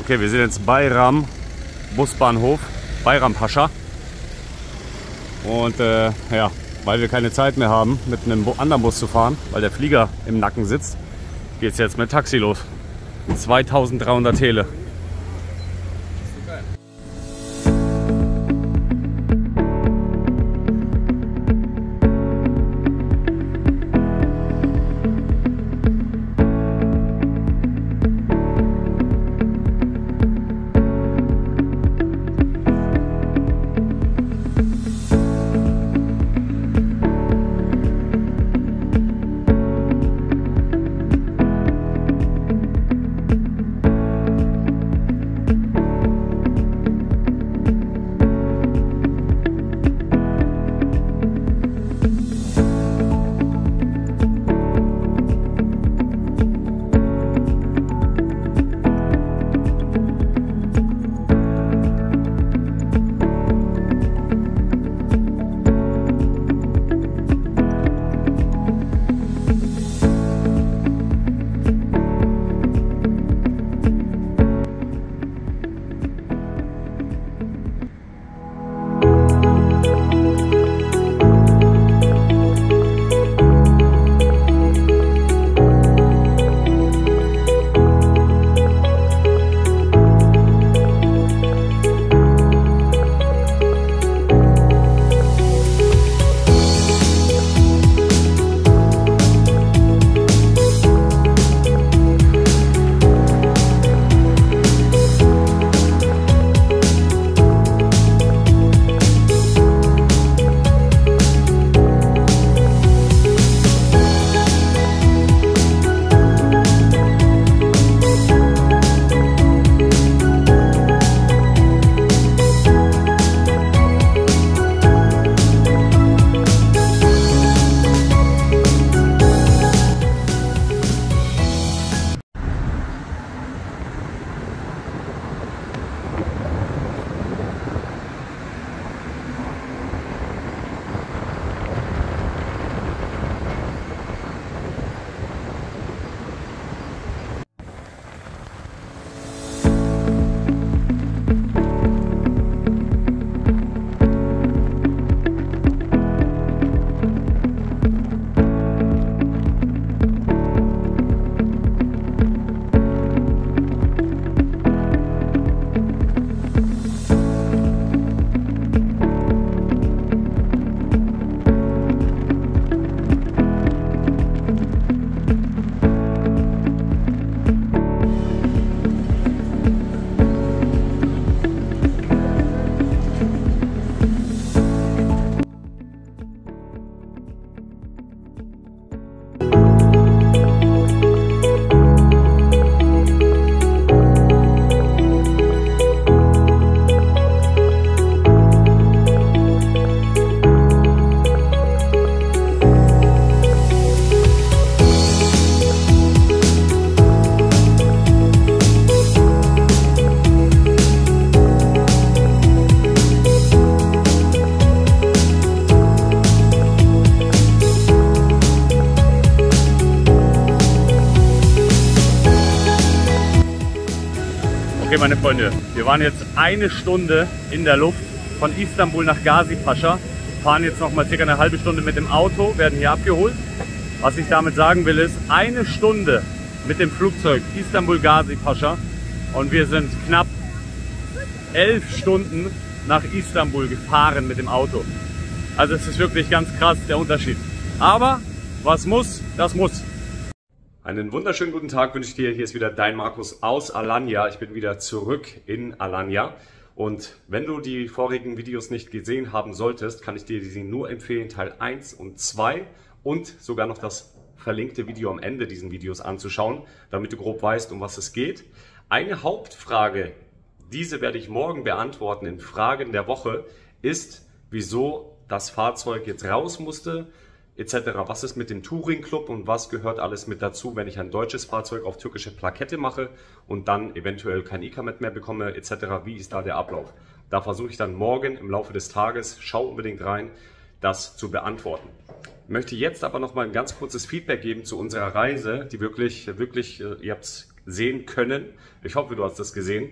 Okay, wir sind jetzt Bayram Busbahnhof, Bayram Pascha. Und ja, weil wir keine Zeit mehr haben, mit einem anderen Bus zu fahren, weil der Flieger im Nacken sitzt, geht es jetzt mit Taxi los. 2300 Tele. Okay, meine Freunde, wir waren jetzt eine Stunde in der Luft von Istanbul nach Gazi Pascha, fahren jetzt noch mal circa eine halbe Stunde mit dem Auto, werden hier abgeholt. Was ich damit sagen will ist, eine Stunde mit dem Flugzeug Istanbul Gazi Pascha und wir sind knapp 11 Stunden nach Istanbul gefahren mit dem Auto. Also es ist wirklich ganz krass der Unterschied. Aber was muss, das muss. Einen wunderschönen guten Tag wünsche ich dir. Hier ist wieder dein Markus aus Alanya. Ich bin wieder zurück in Alanya. Und wenn du die vorigen Videos nicht gesehen haben solltest, kann ich dir sie nur empfehlen, Teil 1 und 2 und sogar noch das verlinkte Video am Ende dieses Videos anzuschauen, damit du grob weißt, um was es geht. Eine Hauptfrage, diese werde ich morgen beantworten in Fragen der Woche, ist, wieso das Fahrzeug jetzt raus musste, etc. Was ist mit dem Touring Club und was gehört alles mit dazu, wenn ich ein deutsches Fahrzeug auf türkische Plakette mache und dann eventuell kein E-Camet mehr bekomme, etc. Wie ist da der Ablauf? Da versuche ich dann morgen im Laufe des Tages, schau unbedingt rein, das zu beantworten. Ich möchte jetzt aber noch mal ein ganz kurzes Feedback geben zu unserer Reise, die wirklich, ihr habt es sehen können. Ich hoffe, du hast das gesehen.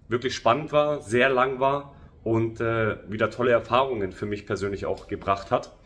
Wirklich spannend war, sehr lang war und wieder tolle Erfahrungen für mich persönlich auch gebracht hat.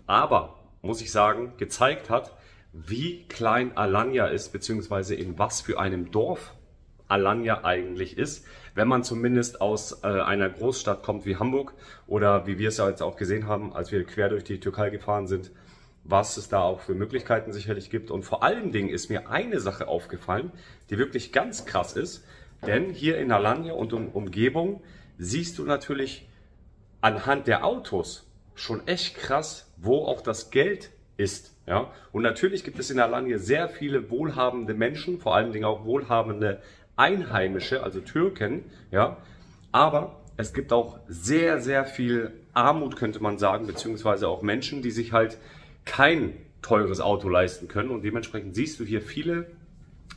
Aber, muss ich sagen, gezeigt hat, wie klein Alanya ist, beziehungsweise in was für einem Dorf Alanya eigentlich ist, wenn man zumindest aus einer Großstadt kommt wie Hamburg oder wie wir es ja jetzt auch gesehen haben, als wir quer durch die Türkei gefahren sind, was es da auch für Möglichkeiten sicherlich gibt. Und vor allen Dingen ist mir eine Sache aufgefallen, die wirklich ganz krass ist, denn hier in Alanya und Umgebung siehst du natürlich anhand der Autos schon echt krass, wo auch das Geld ist. Ja? Und natürlich gibt es in Alanya sehr viele wohlhabende Menschen, vor allen Dingen auch wohlhabende Einheimische, also Türken, ja, aber es gibt auch sehr, sehr viel Armut, könnte man sagen, beziehungsweise auch Menschen, die sich halt kein teures Auto leisten können und dementsprechend siehst du hier viele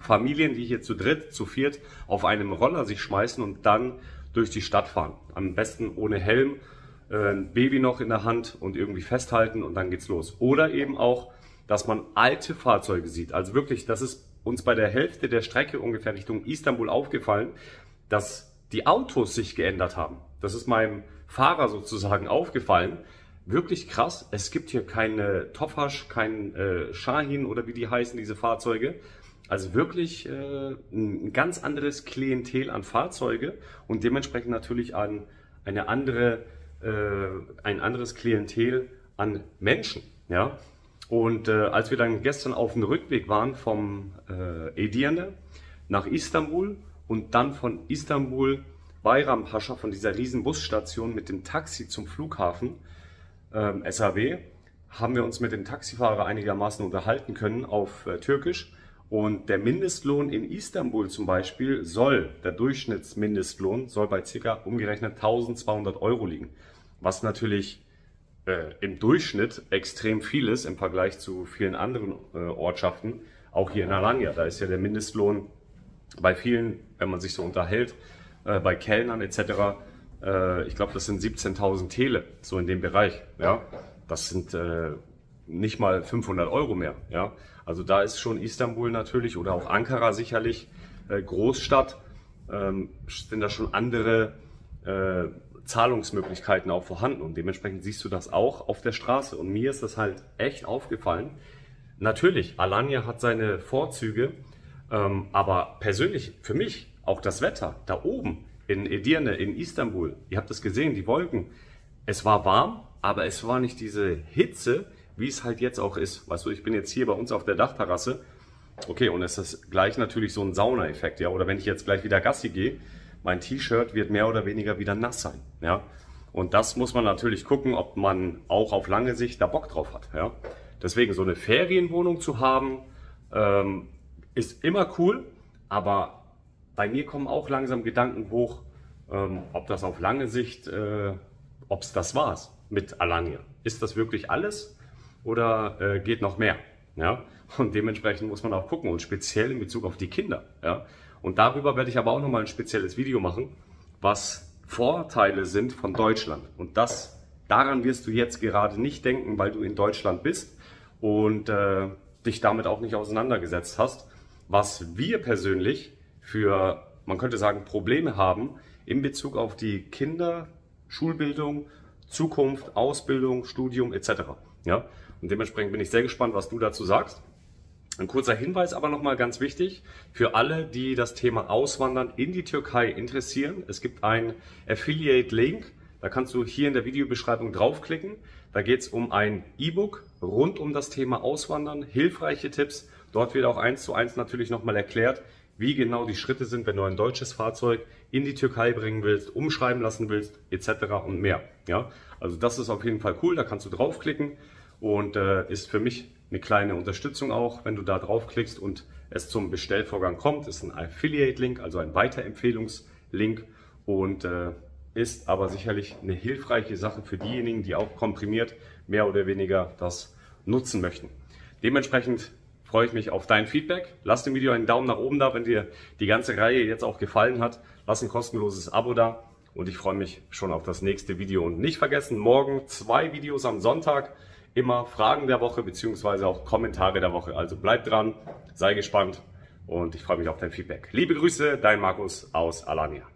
Familien, die hier zu dritt, zu viert auf einem Roller sich schmeißen und dann durch die Stadt fahren. Am besten ohne Helm, ein Baby noch in der Hand und irgendwie festhalten und dann geht's los. Oder eben auch, dass man alte Fahrzeuge sieht, also wirklich, das ist uns bei der Hälfte der Strecke ungefähr Richtung Istanbul aufgefallen, dass die Autos sich geändert haben. Das ist meinem Fahrer sozusagen aufgefallen. Wirklich krass. Es gibt hier keine Tofaş, kein Şahin oder wie die heißen, diese Fahrzeuge. Also wirklich ein ganz anderes Klientel an Fahrzeuge und dementsprechend natürlich an ein anderes Klientel an Menschen. Ja? Und als wir dann gestern auf dem Rückweg waren vom Edirne nach Istanbul und dann von Istanbul Bayrampaşa, von dieser riesen Busstation mit dem Taxi zum Flughafen SAW, haben wir uns mit dem Taxifahrer einigermaßen unterhalten können auf Türkisch. Und der Mindestlohn in Istanbul zum Beispiel der Durchschnittsmindestlohn soll bei ca. umgerechnet 1200 € liegen. Was natürlich im Durchschnitt extrem viel ist im Vergleich zu vielen anderen Ortschaften, auch hier in Alanya. Da ist ja der Mindestlohn bei vielen, wenn man sich so unterhält, bei Kellnern etc., ich glaube, das sind 17.000 Tele, so in dem Bereich. Ja? Das sind nicht mal 500 € mehr. Ja? Also da ist schon Istanbul natürlich oder auch Ankara sicherlich, Großstadt, sind da schon andere Zahlungsmöglichkeiten auch vorhanden und dementsprechend siehst du das auch auf der Straße und mir ist das halt echt aufgefallen. Natürlich, Alanya hat seine Vorzüge, aber persönlich für mich auch das Wetter da oben in Edirne, in Istanbul, ihr habt es gesehen, die Wolken, es war warm, aber es war nicht diese Hitze, wie es halt jetzt auch ist. Weißt du, ich bin jetzt hier bei uns auf der Dachterrasse, okay, und es ist gleich natürlich so ein Saunaeffekt, ja, oder wenn ich jetzt gleich wieder Gassi gehe, mein T-Shirt wird mehr oder weniger wieder nass sein. Ja? Und das muss man natürlich gucken, ob man auch auf lange Sicht da Bock drauf hat. Ja? Deswegen so eine Ferienwohnung zu haben, ist immer cool, aber bei mir kommen auch langsam Gedanken hoch, ob das auf lange Sicht, ob es das war's mit Alanya. Ist das wirklich alles oder geht noch mehr? Ja? Und dementsprechend muss man auch gucken und speziell in Bezug auf die Kinder. Ja? Und darüber werde ich aber auch nochmal ein spezielles Video machen, was Vorteile sind von Deutschland. Und daran wirst du jetzt gerade nicht denken, weil du in Deutschland bist und dich damit auch nicht auseinandergesetzt hast, was wir persönlich für, man könnte sagen, Probleme haben in Bezug auf die Kinder, Schulbildung, Zukunft, Ausbildung, Studium etc. Ja? Und dementsprechend bin ich sehr gespannt, was du dazu sagst. Ein kurzer Hinweis aber nochmal ganz wichtig für alle, die das Thema Auswandern in die Türkei interessieren. Es gibt einen Affiliate-Link, da kannst du hier in der Videobeschreibung draufklicken. Da geht es um ein E-Book rund um das Thema Auswandern, hilfreiche Tipps. Dort wird auch 1:1 natürlich nochmal erklärt, wie genau die Schritte sind, wenn du ein deutsches Fahrzeug in die Türkei bringen willst, umschreiben lassen willst, etc. und mehr. Ja? Also das ist auf jeden Fall cool, da kannst du draufklicken und ist für mich eine kleine Unterstützung auch, wenn du da draufklickst und es zum Bestellvorgang kommt. Ist ein Affiliate-Link, also ein Weiterempfehlungslink und ist aber sicherlich eine hilfreiche Sache für diejenigen, die auch komprimiert mehr oder weniger das nutzen möchten. Dementsprechend freue ich mich auf dein Feedback. Lass dem Video einen Daumen nach oben da, wenn dir die ganze Reihe jetzt auch gefallen hat. Lass ein kostenloses Abo da und ich freue mich schon auf das nächste Video. Und nicht vergessen, morgen 2 Videos am Sonntag. Immer Fragen der Woche bzw. auch Kommentare der Woche. Also bleib dran, sei gespannt und ich freue mich auf dein Feedback. Liebe Grüße, dein Markus aus Alanya.